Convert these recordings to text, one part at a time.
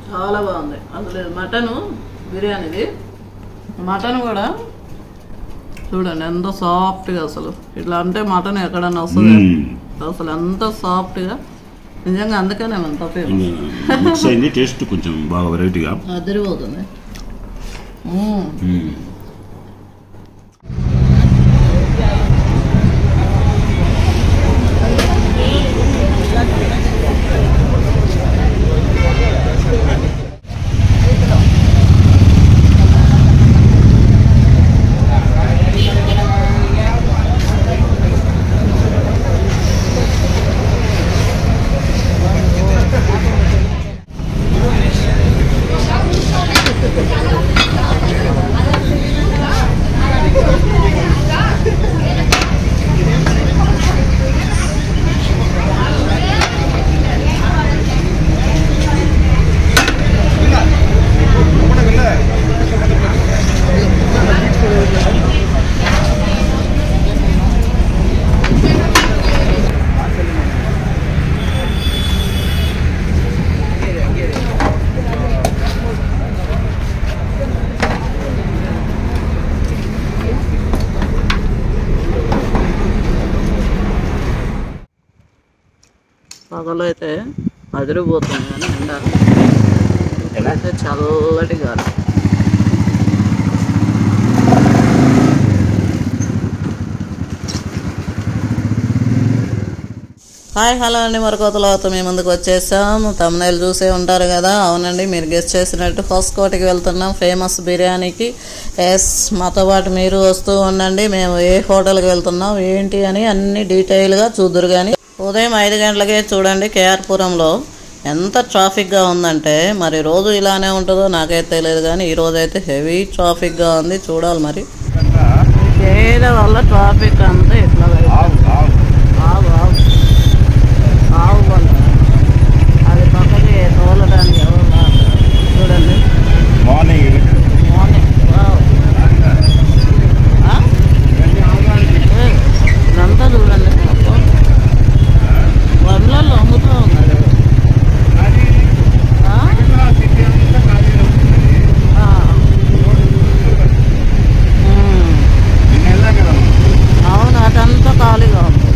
చాలా బాగుంది అసలు మటన్ బిర్యానీది మటన్ కూడా చూడండి ఎంత సాఫ్ట్గా అసలు ఇట్లా అంటే మటన్ ఎక్కడన్నా వస్తుంది అసలు ఎంత సాఫ్ట్గా నిజంగా అందుకనే అంత ఫేమస్ అయింది టేస్ట్ కొంచెం బాగా వెరైటీగా అదిరిపోతుంది పగలు అయితే అదిరిపోతుంది కానీ ఎండ అయితే చల్లటి గాలి హాయ్ హలో అండి మరొకతలతో మీ ముందుకు వచ్చేసాం తమ్నైల్ చూసే ఉంటారు కదా అవునండి మీరు గెస్ట్ చేసినట్టు హోస్కోటకి వెళ్తున్నాం ఫేమస్ బిర్యానీకి ఎస్ మాతో పాటు మీరు వస్తూ ఉండండి మేము ఏ హోటల్కి వెళ్తున్నాం ఏంటి అని అన్ని డీటెయిల్గా చూద్దురు కానీ ఉదయం 5 గంటలకే చూడండి కేఆర్పురంలో ఎంత ట్రాఫిక్గా ఉందంటే మరి రోజు ఇలానే ఉంటుందో నాకైతే తెలియదు కానీ ఈరోజు అయితే హెవీ ట్రాఫిక్గా ఉంది చూడాలి మరి ఏదో వల్ల ట్రాఫిక్ అంతా ఎట్లా ఆవు వల్ల అది పక్కకి తోలడానికి ఎవరు చూడండి మార్నింగ్ ఇదంతా చూడండి బండ్లలో అమ్ముతూ ఉన్నారు అవును అదంతా ఖాళీగా ఉంది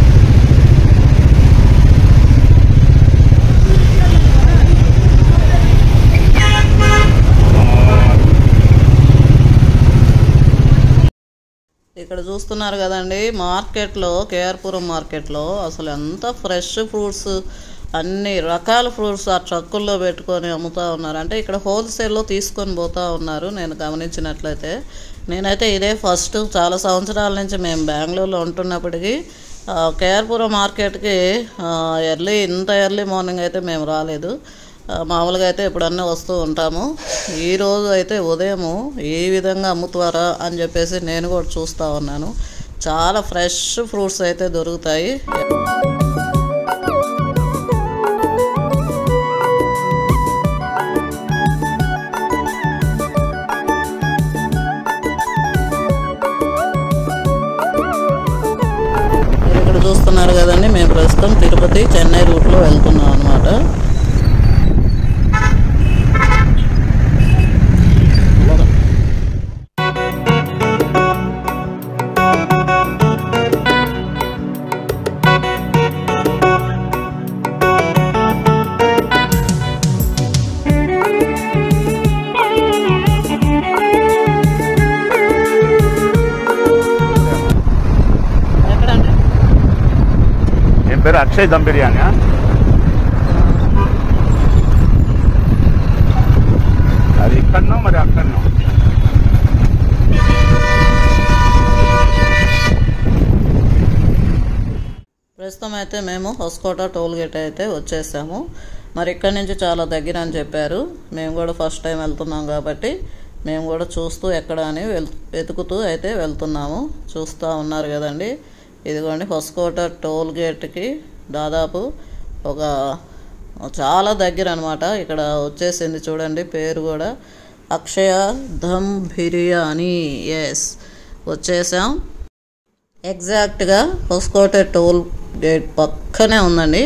ఇక్కడ చూస్తున్నారు కదండి మార్కెట్లో కేఆర్పురం మార్కెట్లో అసలు ఎంత ఫ్రెష్ ఫ్రూట్స్ అన్ని రకాల ఫ్రూట్స్ ఆ ట్రక్కుల్లో పెట్టుకొని అమ్ముతూ ఉన్నారు అంటే ఇక్కడ హోల్సేల్లో తీసుకొని పోతూ ఉన్నారు నేను గమనించినట్లయితే నేనైతే ఇదే ఫస్ట్ చాలా సంవత్సరాల నుంచి మేము బెంగళూరులో ఉంటున్నప్పటికీ కేఆర్పురం మార్కెట్కి ఇంత ఎర్లీ మార్నింగ్ అయితే మేము రాలేదు మామూలుగా అయితే ఎప్పుడన్నా వస్తూ ఉంటాము ఈరోజు అయితే ఉదయము ఏ విధంగా అమ్ముతారా అని చెప్పేసి నేను కూడా చూస్తూ ఉన్నాను చాలా ఫ్రెష్ ఫ్రూట్స్ అయితే దొరుకుతాయి మీరు ఇక్కడ చూస్తున్నారు కదండి మేము ప్రస్తుతం తిరుపతి చెన్నై రూట్లో వెళ్తున్నాం అన్నమాట పేరు అక్షయ్ దమ్ బిర్యానీ అది ఇక్కడనో మరి అక్కడనో ప్రస్తుతం అయితే మేము హొస్కోట టోల్ గేట్ అయితే వచ్చేసాము మరి ఇక్కడ నుంచి చాలా దగ్గర అని చెప్పారు మేము కూడా ఫస్ట్ టైం వెళ్తున్నాం కాబట్టి మేము కూడా చూస్తూ ఎక్కడ అని వెతుకుతూ అయితే వెళ్తున్నాము చూస్తూ ఉన్నారు కదండి ఇదిగోండి హొస్కోట టోల్ గేట్కి దాదాపు ఒక చాలా దగ్గర అనమాట ఇక్కడ వచ్చేసింది చూడండి పేరు కూడా అక్షయ దమ్ బిర్యానీ ఎస్ వచ్చేసాం ఎగ్జాక్ట్గా హొస్కోట టోల్ గేట్ పక్కనే ఉందండి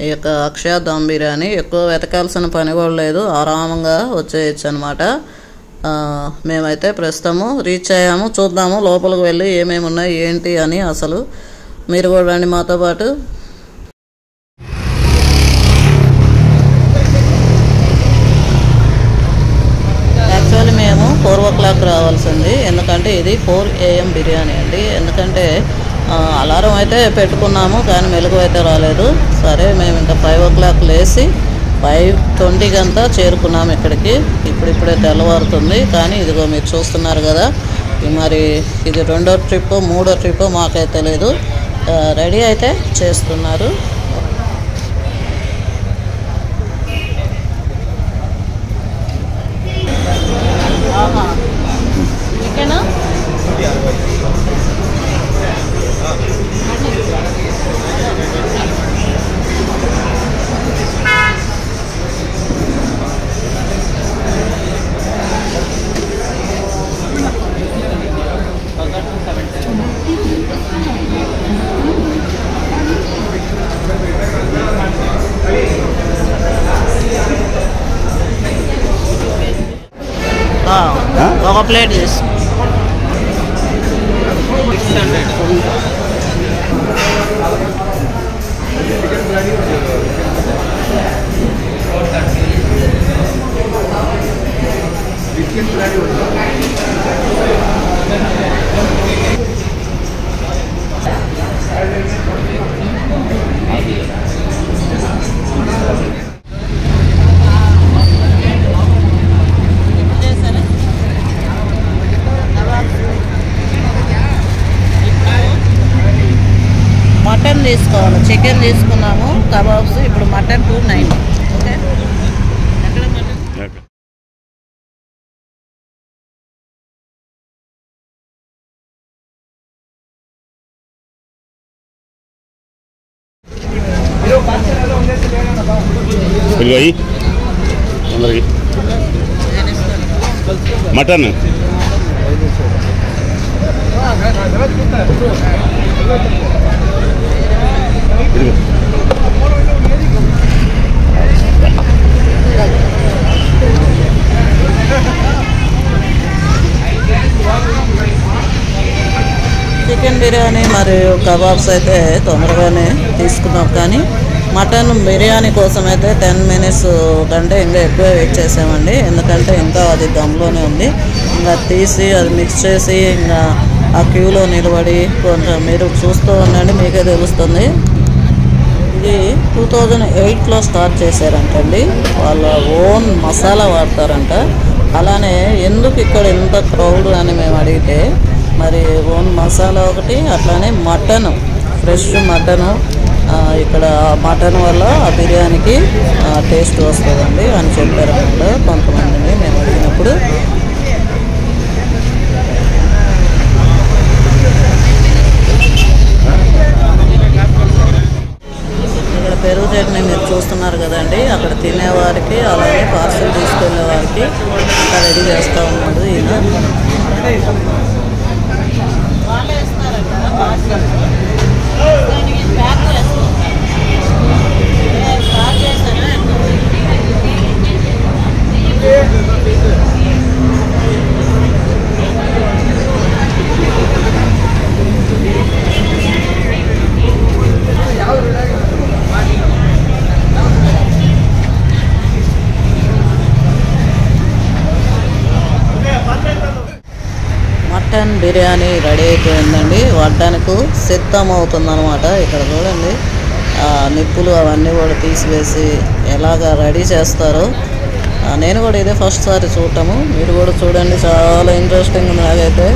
ఈ యొక్క అక్షయ దమ్ బిర్యానీ. ఎక్కువ వెతకాల్సిన పని కూడా లేదు, ఆరామంగా వచ్చేయచ్చు అనమాట. మేమైతే ప్రస్తుతము రీచ్ అయ్యాము. చూద్దాము లోపలికి వెళ్ళి ఏమేమి ఉన్నాయి ఏంటి అని. అసలు మీరు కూడా రండి మాతో పాటు. యాక్చువల్లీ మేము 4 o'clock రావాల్సింది, ఎందుకంటే ఇది 4 AM బిర్యానీ అండి. ఎందుకంటే అలారం అయితే పెట్టుకున్నాము కానీ మెలుగు అయితే రాలేదు. సరే మేము ఇంకా 5 o'clock లేచి 5:20 అంతా చేరుకున్నాము ఇక్కడికి. ఇప్పుడే తెల్లవారుతుంది. కానీ ఇదిగో మీరు చూస్తున్నారు కదా, మరి ఇది 2వ ట్రిప్ 3వ ట్రిప్ మాకైతే తెలియదు. రెడీ అయితే చేస్తున్నారు. ఓకేనా? ఒక ప్లేట్ చేసి మటన్ తీసుకోవాలి. చికెన్ తీసుకున్నాము, కబాబ్స్. ఇప్పుడు మటన్ 290. ఓకే, ఎక్కడ మటన్? మటన్ చికెన్ బిర్యానీ మరియు కబాబ్స్ అయితే తొందరగానే తీసుకున్నాం, కానీ మటన్ బిర్యానీ కోసం అయితే 10 minutes కంటే ఇంకా ఎక్కువ వెయిట్ చేసామండి. ఎందుకంటే ఇంకా అది దమ్లోనే ఉంది. ఇంకా తీసి అది మిక్స్ చేసి ఇంకా ఆ క్యూలో నిలబడి కొంచెం మీరు చూస్తూ ఉండండి, మీకే తెలుస్తుంది. ఇది 2008లో స్టార్ట్ చేశారంటండి. వాళ్ళ ఓన్ మసాలా వాడతారంట. అలానే ఎందుకు ఇక్కడ ఎంత క్రౌడ్ అని మేము అడిగితే, మరి ఓన్ మసాలా ఒకటి, అట్లానే మటన్, ఫ్రెష్ మటను, ఇక్కడ మటన్ వల్ల ఆ బిర్యానీకి టేస్ట్ వస్తుందండి అని చెప్పారు అన్నమాట కొంతమందిని మేము అడిగినప్పుడు. ఇక్కడ పెరుగు చట్నీ మీరు చూస్తున్నారు కదండి. అక్కడ తినేవారికి అలాగే పార్సల్ తీసుకునే వారికి అక్కడ రెడీ చేస్తూ ఉన్నాడు ఈయన. మటన్ బిర్యానీ రెడీ అయిపోయిందండి. వడ్డానికి సిద్ధం అవుతుందన్నమాట. ఇక్కడ చూడండి నిప్పులు అవన్నీ కూడా తీసివేసి ఎలాగా రెడీ చేస్తారో. నేను కూడా ఇదే ఫస్ట్ సారి చూడటము. మీరు కూడా చూడండి, చాలా ఇంట్రెస్టింగ్ ఉంది నాకైతే.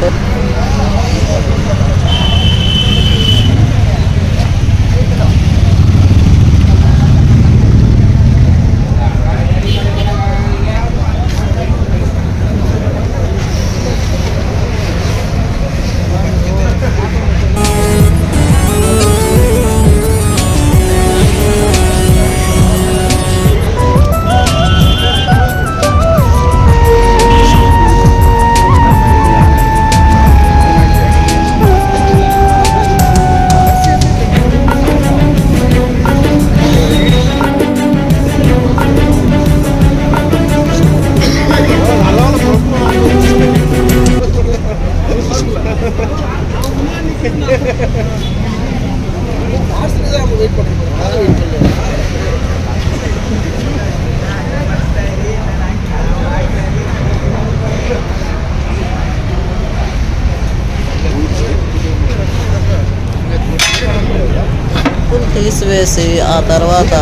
చేసి ఆ తర్వాత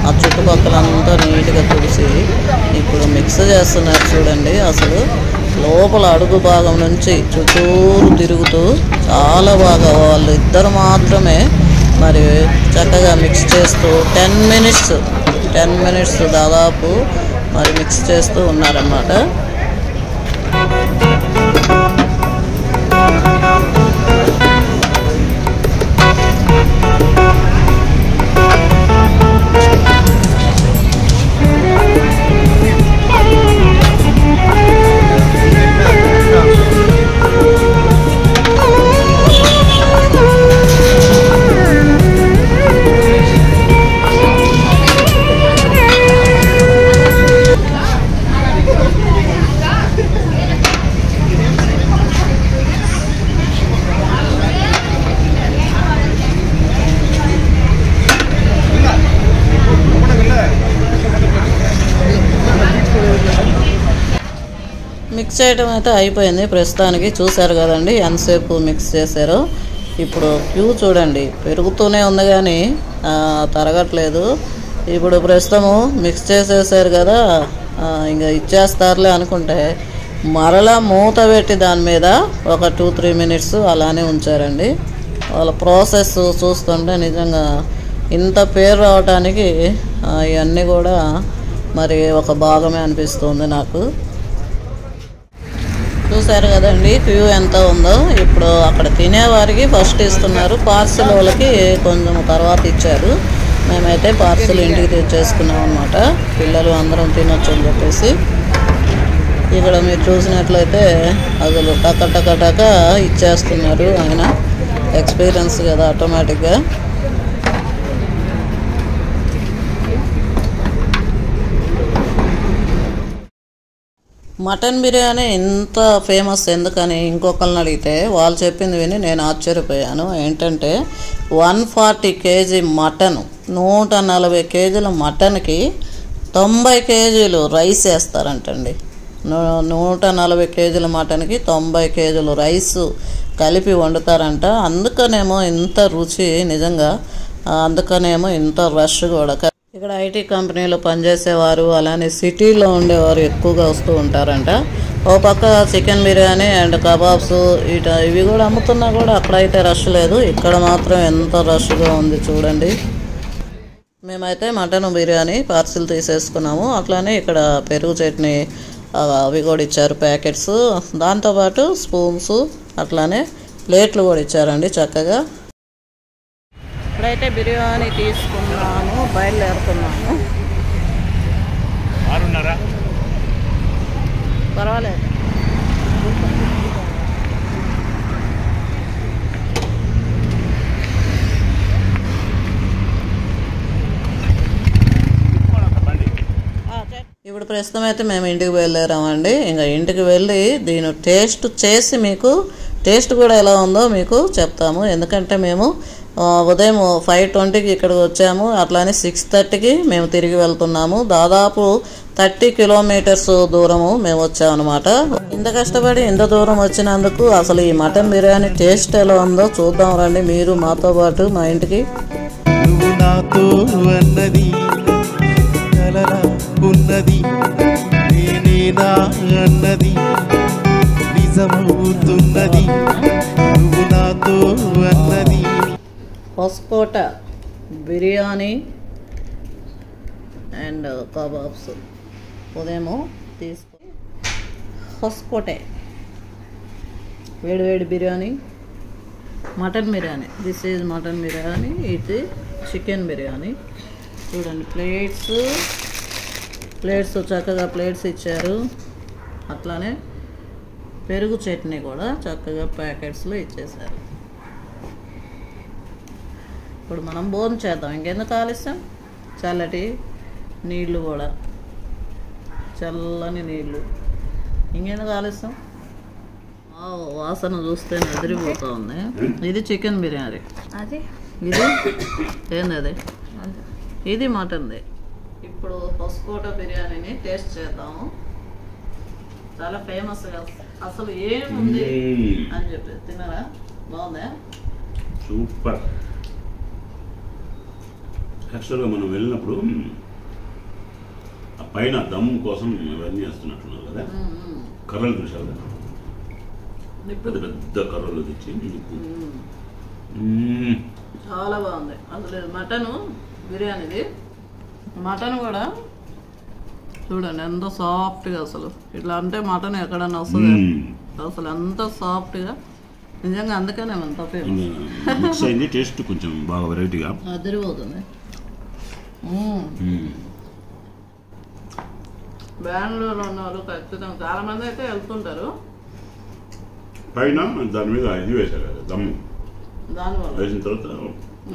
ఆ చుట్టుపక్కలంతా నీట్గా తుడిసి ఇప్పుడు మిక్స్ చేస్తున్నారు చూడండి. అసలు లోపల అడుగు భాగం నుంచి చుట్టూరు తిరుగుతూ చాలా బాగా వాళ్ళు ఇద్దరు మాత్రమే మరి చక్కగా మిక్స్ చేస్తూ 10 మినిట్స్ దాదాపు మరి మిక్స్ చేస్తూ ఉన్నారన్నమాట. మిక్స్ చేయడం అయితే అయిపోయింది ప్రస్తుతానికి. చూశారు కదండి ఎంతసేపు మిక్స్ చేశారో. ఇప్పుడు క్యూ చూడండి పెరుగుతూనే ఉంది కానీ తరగట్లేదు. ఇప్పుడు ప్రస్తుతము మిక్స్ చేసేసారు కదా, ఇంకా ఇచ్చేస్తారులే అనుకుంటే మరలా మూత పెట్టి దాని మీద ఒక 2-3 మినిట్స్ అలానే ఉంచారండి. వాళ్ళ ప్రాసెస్ చూస్తుంటే నిజంగా ఇంత పేరు రావడానికి ఇవన్నీ కూడా మరి ఒక భాగమే అనిపిస్తుంది నాకు. చూసారు కదండి క్యూ ఎంత ఉందో. ఇప్పుడు అక్కడ తినేవారికి ఫస్ట్ ఇస్తున్నారు, పార్సిల్ వాళ్ళకి కొంచెం తర్వాత ఇచ్చారు. మేమైతే పార్సిల్ ఇంటికి తెచ్చేసుకున్నాం అనమాట, పిల్లలు అందరం తినొచ్చు అని చెప్పేసి. ఇక్కడ మీరు చూసినట్లయితే అసలు టక ఇచ్చేస్తున్నారు. ఆయన ఎక్స్పీరియన్స్ కదా ఆటోమేటిక్గా. మటన్ బిర్యానీ ఇంత ఫేమస్ ఎందుకని ఇంకొకరిని అడిగితే వాళ్ళు చెప్పింది విని నేను ఆశ్చర్యపోయాను. ఏంటంటే 140 కేజీ మటన్, 140 కేజీల మటన్కి 90 కేజీలు రైస్ వేస్తారంటండి. 140 కేజీల మటన్కి 90 కేజీలు రైసు కలిపి వండుతారంట. అందుకనేమో ఇంత రుచి నిజంగా, అందుకనేమో ఇంత రష్ కూడా. ఇక్కడ ఐటీ కంపెనీలో పనిచేసేవారు అలానే సిటీలో ఉండేవారు ఎక్కువగా వస్తూ ఉంటారంట. ఓ పక్క చికెన్ బిర్యానీ అండ్ కబాబ్స్ ఇవి కూడా అమ్ముతున్నా కూడా అక్కడైతే రష్ లేదు, ఇక్కడ మాత్రం ఎంత రష్గా ఉంది చూడండి. మేమైతే మటన్ బిర్యానీ పార్సిల్ తీసేసుకున్నాము. అట్లానే ఇక్కడ పెరుగు చట్నీ అవి కూడా ఇచ్చారు ప్యాకెట్స్, దాంతోపాటు స్పూన్స్ అట్లానే ప్లేట్లు కూడా ఇచ్చారండి చక్కగా. ఇప్పుడైతే బిర్యానీ తీసుకున్నాము, బయలుదేరుతున్నాము. పర్వాలేదు. ఇప్పుడు ప్రస్తుతం అయితే మేము ఇంటికి బయలుదేరామండి. ఇంకా ఇంటికి వెళ్ళి దీని టేస్ట్ చేసి మీకు టేస్ట్ కూడా ఎలా ఉందో మీకు చెప్తాము. ఎందుకంటే మేము ఉదయం 5:20కి ఇక్కడికి వచ్చాము, అట్లానే 6:30కి మేము తిరిగి వెళ్తున్నాము. దాదాపు 30 కిలోమీటర్స్ దూరము మేము వచ్చాము అనమాట. ఇంత కష్టపడి ఇంత దూరం వచ్చినందుకు అసలు ఈ మటన్ బిర్యానీ టేస్ట్ ఎలా ఉందో చూద్దాం రండి మీరు మాతో పాటు మా ఇంటికి. హొస్కోట బిర్యానీ అండ్ కబాబ్స్ ఉదయము తీసుకొని హొస్కోటే వేడి biryani, mutton biryani. This is mutton biryani, ఇది చికెన్ బిర్యానీ. చూడండి ప్లేట్స్ చక్కగా ప్లేట్స్ ఇచ్చారు. అట్లానే పెరుగు చట్నీ కూడా చక్కగా ప్యాకెట్స్లో ఇచ్చేసారు. ఇప్పుడు మనం భోజనం చేద్దాం, ఇంకెందుకు ఆలస్యం. చల్లటి నీళ్ళు కూడా, చల్లని నీళ్ళు, ఇంకెందుకు ఆలస్యం. వాసన చూస్తే ఎదిరిపోతూ ఉంది. ఇది చికెన్ బిర్యానీ, ఇది ఏంది అది, ఇది మటన్ది. ఇప్పుడు హొస్కోట బిర్యానీని టేస్ట్ చేద్దాము. చాలా ఫేమస్ అసలు ఏముంది అని చెప్పి తిన్నారా, బాగుందా? సూపర్. యాక్చువల్గా మనం వెళ్ళినప్పుడు ఆ పైన దమ్ కోసం ఇవన్నీ వేస్తున్నట్టున్నారు కదా, కర్రలు చూసావు కదా, పెద్ద పెద్ద కర్రలు తెచ్చి చాలా బాగుంది అసలు. మటను బిర్యానీది, మటన్ కూడా చూడండి ఎంత సాఫ్ట్గా, అసలు ఇట్లా అంటే మటన్ ఎక్కడన్నా వస్తుంది అసలు ఎంత సాఫ్ట్గా, నిజంగా అందుకనే అంత మిక్స్ అయింది. టేస్ట్ కొంచెం బాగా వెరైటీగా అదిరిపోతుంది. బెంగళూరులో ఉన్నవాళ్ళు ఖచ్చితంగా చాలా మంది అయితే వెళ్తుంటారు. పైన దాని మీద ఇది వేశారు కదా దమ్ము, దానివల్ల వేసిన తర్వాత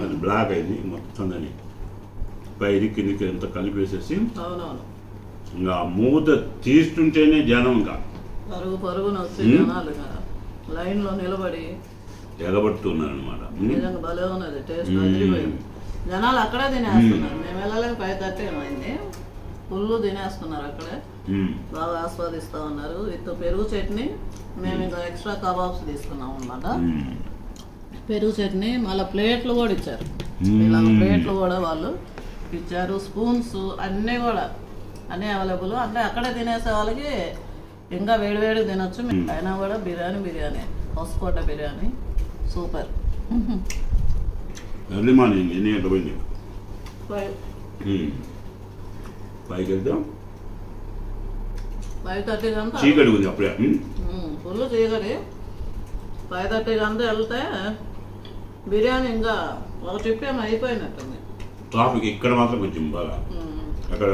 అది బ్లాక్ అయింది మొత్తం, దాన్ని పైకి కిందికి ఎంత కలిపి వేసేసి అవునవును ఇంకా మూత తీస్తుంటేనే జనం ఇంకా పరుగున వచ్చి జనాలు లైన్లో నిలబడి ఎగబడుతున్నారనమాట. నిజంగా భలే ఉన్నది, టేస్ట్ అదిరిపోయింది. జనాలు అక్కడే తినేస్తున్నారు, మేము వెళ్ళలేక 5:30 ఏమైంది, ఫుల్ తినేస్తున్నారు అక్కడే, బాగా ఆస్వాదిస్తూ ఉన్నారు. విత్ పెరుగు చట్నీ, మేము ఇంకా ఎక్స్ట్రా కబాబ్స్ తీసుకున్నాం అనమాట. పెరుగు చట్నీ మళ్ళీ ప్లేట్లు కూడా ఇచ్చారు, ఇలా ప్లేట్లు కూడా వాళ్ళు ఇచ్చారు, స్పూన్స్ అన్నీ కూడా అన్నీ అవైలబుల్. అంటే అక్కడే తినేసే వాళ్ళకి ఇంకా వేడివేడి తినొచ్చు. అయినా కూడా biryani Hosakote biryani super. Early morning ఎన్ని గంటలు పోయింది? 5 వెళ్తాం, 5:30 గంట చీకటి ఉంది అప్పుడే, ఫుల్ చీకటి. 5:30 గంట వెళ్తే బిర్యానీ ఇంకా ఒక ట్రిప్ ఏమో అయిపోయినట్టుంది. ట్రాఫిక్ ఇక్కడ మాత్రం కొంచెం బాగా, అక్కడ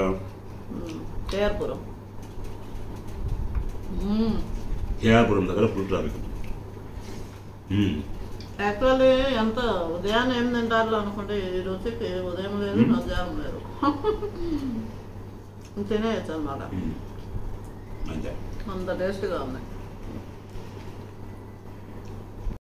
కేఆర్పురం దగ్గర ఫుల్ ట్రాఫిక్. యాక్చువల్లీ ఎంత ఉదయాన్నే ఏం తింటారు అనుకుంటే ఈ రుచికి ఉదయం లేదు మధ్యాహ్నం లేదు, తినేయచ్చు అనమాట, అంతే అంత టేస్ట్గా ఉంది.